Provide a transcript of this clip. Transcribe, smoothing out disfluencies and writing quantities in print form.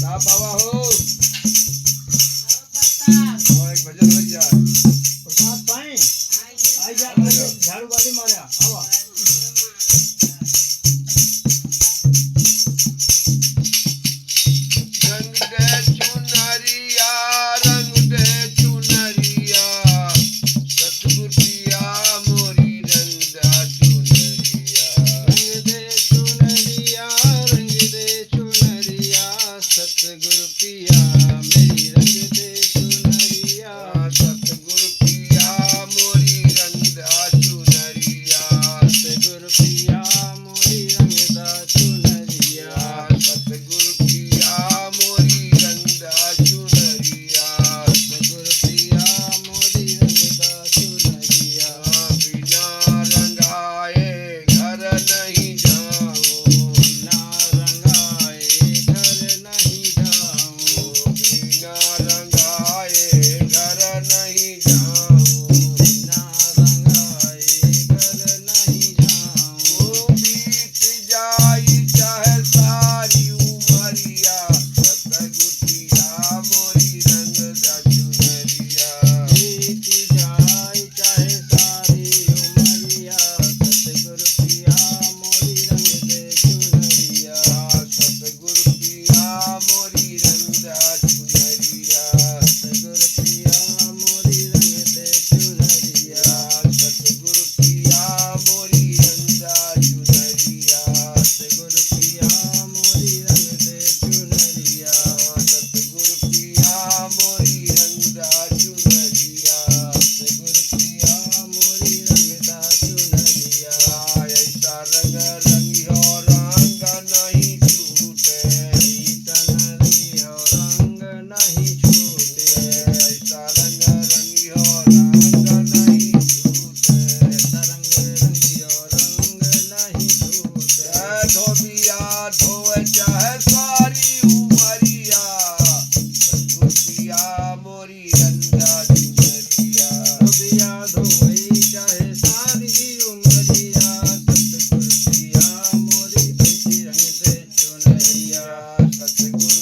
बाबा हो और एक भजन हो जाए प्रसाद पाए आई जा झाड़ू वाली मारा आवा रंग दे चुनरिया सतगुर पिया मोरी रंग दा चुनरिया रंग दे चुनरिया सतगुरु पिया मेरी रंग दे चुनरिया सतगुर पिया मोरी रंग दा चुनरिया सतगुरु पिया मोरी रंग दा चुनरिया सतगुर पिया मोरी रंग दा चुनरिया सतगुरु पिया मोरी रंग दा चुनरिया बिना रंगाए घर नहीं जाऊं बिना रंगाए घर नहीं जाऊं बिना रंगाए घर नहीं जाऊं बिना रंगाए घर नहीं जाऊं बीत जाई चाहे सारी उमरिया सतगुर पिया मोरी रंग दा चुनरिया बीत जाए चाहे सारी उमरिया सतगुरु पिया मोरी रंग दे चुनरिया सतगुर पिया मोरी रंग दा चुनरिया सतगुरु पिया मोरी रंग दे चुनरिया सतगुर पिया मोरी रंग दा चुनरिया सतगुरु पिया मोरी रंग दे चुनरिया सतगुर पिया मोरी रंग दा चुनरिया सतगुरु पिया मोरी रंग दा चुनरिया ऐसा रंग रंगियो रंग नहीं छूटे तन रंगियो रंग नहीं छूटे ऐसा रंग रंगियो रंग नहीं छूटे तरंग रंगियो रंग नहीं छूटे धोबिया धोए चाहे सारी उमरिया सतगुर पिया मोरी रंग दा चुनरिया धोबिया धोई चाहे सारी उमरिया सतगुरु पिया मोरी ऐसी रंग दे चुनरिया सतगुर